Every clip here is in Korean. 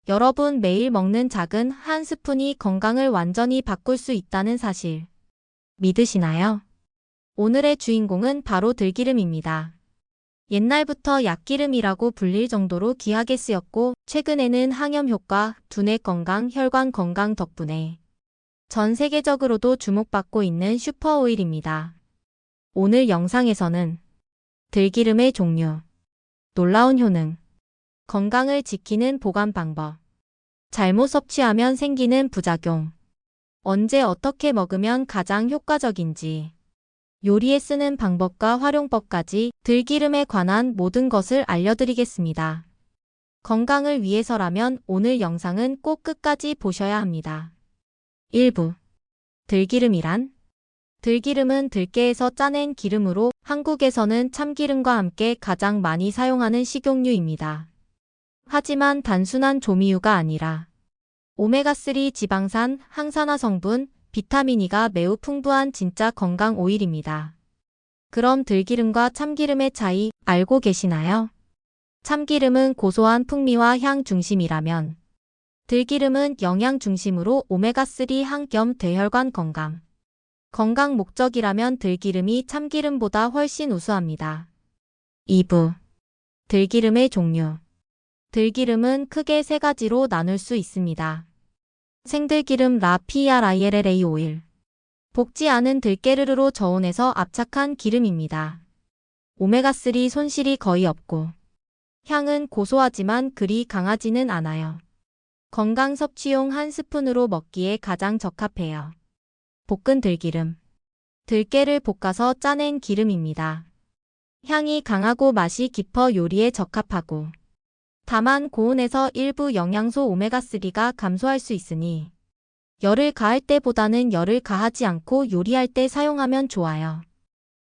여러분 매일 먹는 작은 한 스푼이 건강을 완전히 바꿀 수 있다는 사실 믿으시나요? 오늘의 주인공은 바로 들기름입니다. 옛날부터 약기름이라고 불릴 정도로 귀하게 쓰였고 최근에는 항염 효과, 두뇌 건강, 혈관 건강 덕분에 전 세계적으로도 주목받고 있는 슈퍼오일입니다. 오늘 영상에서는 들기름의 종류, 놀라운 효능, 건강을 지키는 보관 방법, 잘못 섭취하면 생기는 부작용, 언제 어떻게 먹으면 가장 효과적인지, 요리에 쓰는 방법과 활용법까지 들기름에 관한 모든 것을 알려드리겠습니다. 건강을 위해서라면 오늘 영상은 꼭 끝까지 보셔야 합니다. 1부. 들기름이란? 들기름은 들깨에서 짜낸 기름으로 한국에서는 참기름과 함께 가장 많이 사용하는 식용유입니다. 하지만 단순한 조미유가 아니라 오메가3 지방산, 항산화 성분, 비타민 E가 매우 풍부한 진짜 건강 오일입니다. 그럼 들기름과 참기름의 차이 알고 계시나요? 참기름은 고소한 풍미와 향 중심이라면 들기름은 영양 중심으로 오메가3 항 겸 대혈관 건강 목적이라면 들기름이 참기름보다 훨씬 우수합니다. 2부. 들기름의 종류. 들기름은 크게 세 가지로 나눌 수 있습니다. 생들기름 PRILLA 오일. 볶지 않은 들깨르르로 저온에서 압착한 기름입니다. 오메가3 손실이 거의 없고 향은 고소하지만 그리 강하지는 않아요. 건강 섭취용 한 스푼으로 먹기에 가장 적합해요. 볶은 들기름. 들깨를 볶아서 짜낸 기름입니다. 향이 강하고 맛이 깊어 요리에 적합하고 다만 고온에서 일부 영양소 오메가3가 감소할 수 있으니 열을 가할 때보다는 열을 가하지 않고 요리할 때 사용하면 좋아요.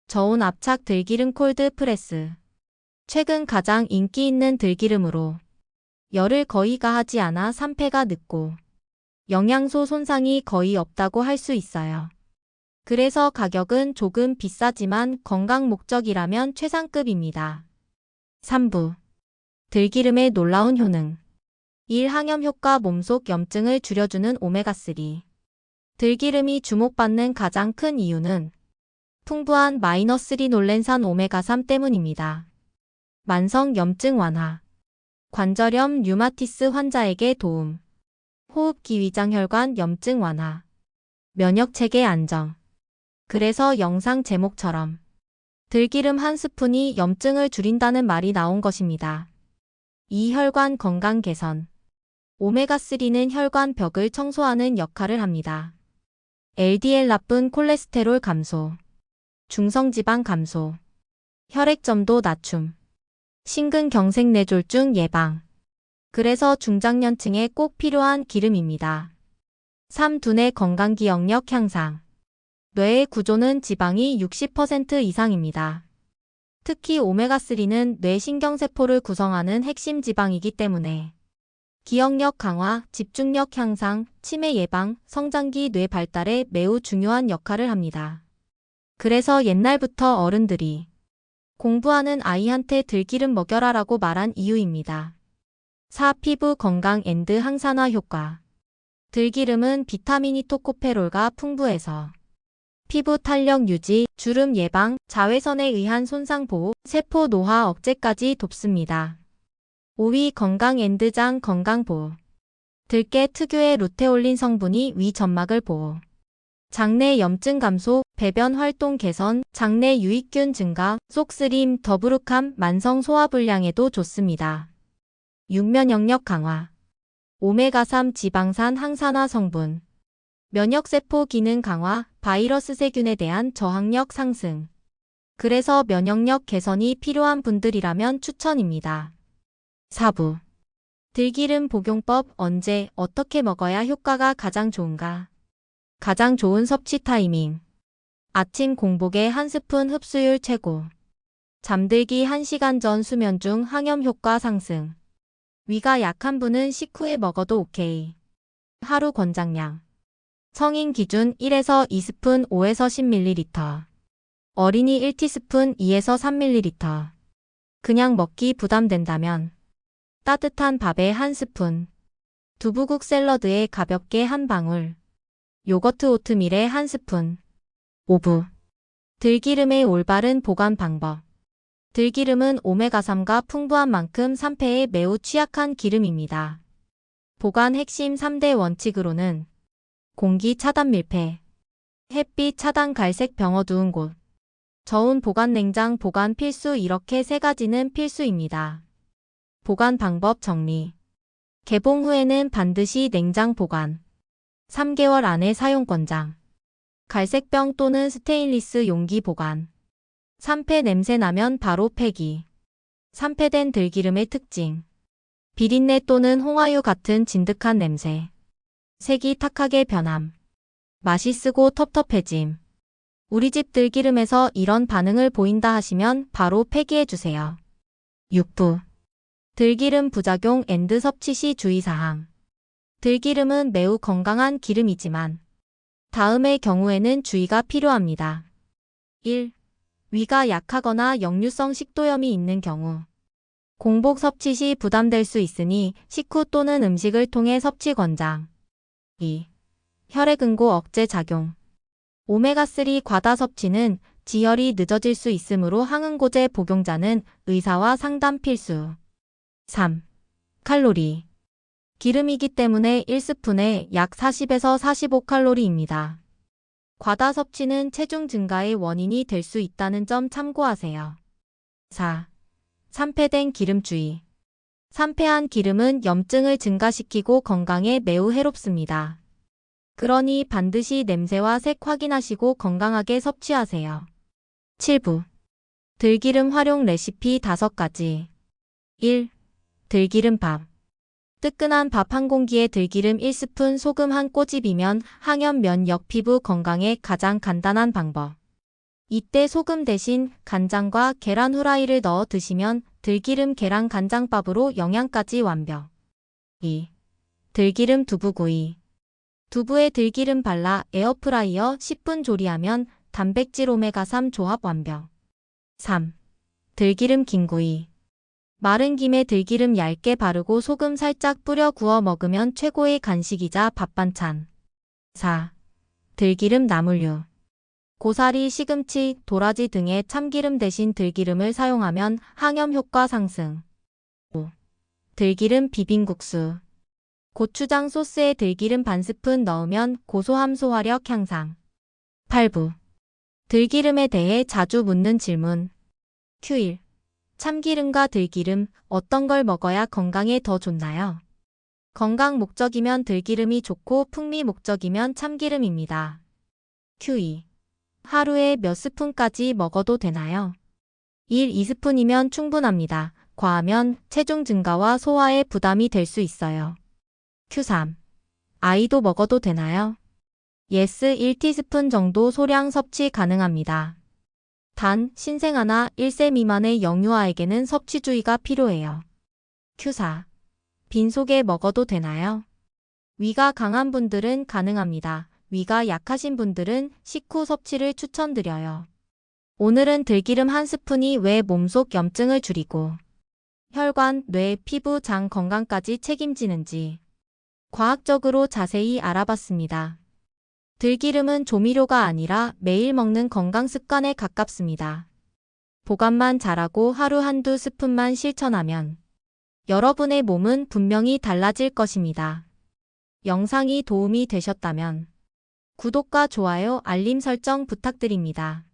저온 압착 들기름 콜드 프레스. 최근 가장 인기 있는 들기름으로 열을 거의 가하지 않아 산패가 늦고 영양소 손상이 거의 없다고 할 수 있어요. 그래서 가격은 조금 비싸지만 건강 목적이라면 최상급입니다. 3부. 들기름의 놀라운 효능. 1. 항염 효과 몸속 염증을 줄여주는 오메가3. 들기름이 주목받는 가장 큰 이유는 풍부한 -3놀렌산 오메가3 때문입니다. 만성 염증 완화, 관절염 류마티스 환자에게 도움, 호흡기위장 혈관 염증 완화, 면역체계 안정. 그래서 영상 제목처럼 들기름 한 스푼이 염증을 줄인다는 말이 나온 것입니다. 2. 혈관 건강 개선. 오메가3는 혈관 벽을 청소하는 역할을 합니다. LDL 나쁜 콜레스테롤 감소, 중성지방 감소, 혈액점도 낮춤, 심근경색뇌졸중 예방. 그래서 중장년층에 꼭 필요한 기름입니다. 3. 두뇌 건강 기억력 향상. 뇌의 구조는 지방이 60% 이상입니다. 특히 오메가3는 뇌신경세포를 구성하는 핵심 지방이기 때문에 기억력 강화, 집중력 향상, 치매 예방, 성장기 뇌 발달에 매우 중요한 역할을 합니다. 그래서 옛날부터 어른들이 공부하는 아이한테 들기름 먹여라라고 말한 이유입니다. 4. 피부 건강 앤드 항산화 효과. 들기름은 비타민 E 토코페롤과 풍부해서 피부 탄력 유지, 주름 예방, 자외선에 의한 손상 보호, 세포 노화 억제까지 돕습니다. 5위 건강 앤드 장 건강 보호. 들깨 특유의 루테올린 성분이 위 점막을 보호, 장내 염증 감소, 배변 활동 개선, 장내 유익균 증가, 속쓰림, 더부룩함, 만성 소화불량에도 좋습니다. 6. 면역력 강화. 오메가3 지방산 항산화 성분. 면역세포 기능 강화, 바이러스 세균에 대한 저항력 상승. 그래서 면역력 개선이 필요한 분들이라면 추천입니다. 4부. 들기름 복용법. 언제, 어떻게 먹어야 효과가 가장 좋은가? 가장 좋은 섭취 타이밍. 아침 공복에 한 스푼 흡수율 최고. 잠들기 1시간 전 수면 중 항염 효과 상승. 위가 약한 분은 식후에 먹어도 오케이. 하루 권장량. 성인 기준 1에서 2스푼 5에서 10ml. 어린이 1티스푼 2에서 3ml. 그냥 먹기 부담된다면 따뜻한 밥에 한 스푼, 두부국 샐러드에 가볍게 한 방울. 요거트 오트밀에 한 스푼. 오브. 들기름의 올바른 보관 방법. 들기름은 오메가3가 풍부한 만큼 산패에 매우 취약한 기름입니다. 보관 핵심 3대 원칙으로는 공기 차단 밀폐, 햇빛 차단 갈색 병 어두운 곳, 저온 보관 냉장 보관 필수 이렇게 세 가지는 필수입니다. 보관 방법 정리. 개봉 후에는 반드시 냉장 보관. 3개월 안에 사용 권장. 갈색병 또는 스테인리스 용기 보관. 산패 냄새 나면 바로 폐기. 산패된 들기름의 특징. 비린내 또는 홍화유 같은 진득한 냄새. 색이 탁하게 변함. 맛이 쓰고 텁텁해짐. 우리 집 들기름에서 이런 반응을 보인다 하시면 바로 폐기해주세요. 6부. 들기름 부작용 앤드 섭취 시 주의사항. 들기름은 매우 건강한 기름이지만 다음의 경우에는 주의가 필요합니다. 1. 위가 약하거나 역류성 식도염이 있는 경우. 공복 섭취 시 부담될 수 있으니 식후 또는 음식을 통해 섭취 권장. 2. 혈액응고 억제 작용. 오메가3 과다 섭취는 지혈이 늦어질 수 있으므로 항응고제 복용자는 의사와 상담 필수. 3. 칼로리. 기름이기 때문에 1스푼에 약 40에서 45칼로리입니다. 과다 섭취는 체중 증가의 원인이 될 수 있다는 점 참고하세요. 4. 산패된 기름 주의. 산패한 기름은 염증을 증가시키고 건강에 매우 해롭습니다. 그러니 반드시 냄새와 색 확인하시고 건강하게 섭취하세요. 7부. 들기름 활용 레시피 5가지. 1. 들기름밥. 뜨끈한 밥 한 공기에 들기름 1스푼 소금 한 꼬집이면 항염 면역 피부 건강에 가장 간단한 방법. 이때 소금 대신 간장과 계란 후라이를 넣어 드시면 들기름 계란 간장밥으로 영양까지 완벽. 2. 들기름 두부구이. 두부에 들기름 발라 에어프라이어 10분 조리하면 단백질 오메가3 조합 완벽. 3. 들기름 김구이. 마른 김에 들기름 얇게 바르고 소금 살짝 뿌려 구워 먹으면 최고의 간식이자 밥반찬. 4. 들기름 나물류. 고사리, 시금치, 도라지 등의 참기름 대신 들기름을 사용하면 항염 효과 상승. 5. 들기름 비빔국수. 고추장 소스에 들기름 반 스푼 넣으면 고소함 소화력 향상. 8부. 들기름에 대해 자주 묻는 질문. Q1. 참기름과 들기름 어떤 걸 먹어야 건강에 더 좋나요? 건강 목적이면 들기름이 좋고 풍미 목적이면 참기름입니다. Q2. 하루에 몇 스푼까지 먹어도 되나요? 1, 2스푼이면 충분합니다. 과하면 체중 증가와 소화에 부담이 될 수 있어요. Q3. 아이도 먹어도 되나요? Yes, 1티스푼 정도 소량 섭취 가능합니다. 단, 신생아나 1세 미만의 영유아에게는 섭취주의가 필요해요. Q4. 빈속에 먹어도 되나요? 위가 강한 분들은 가능합니다. 위가 약하신 분들은 식후 섭취를 추천드려요. 오늘은 들기름 한 스푼이 왜 몸속 염증을 줄이고 혈관, 뇌, 피부, 장 건강까지 책임지는지 과학적으로 자세히 알아봤습니다. 들기름은 조미료가 아니라 매일 먹는 건강 습관에 가깝습니다. 보관만 잘하고 하루 한두 스푼만 실천하면 여러분의 몸은 분명히 달라질 것입니다. 영상이 도움이 되셨다면 구독과 좋아요, 알림 설정 부탁드립니다.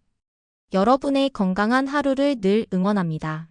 여러분의 건강한 하루를 늘 응원합니다.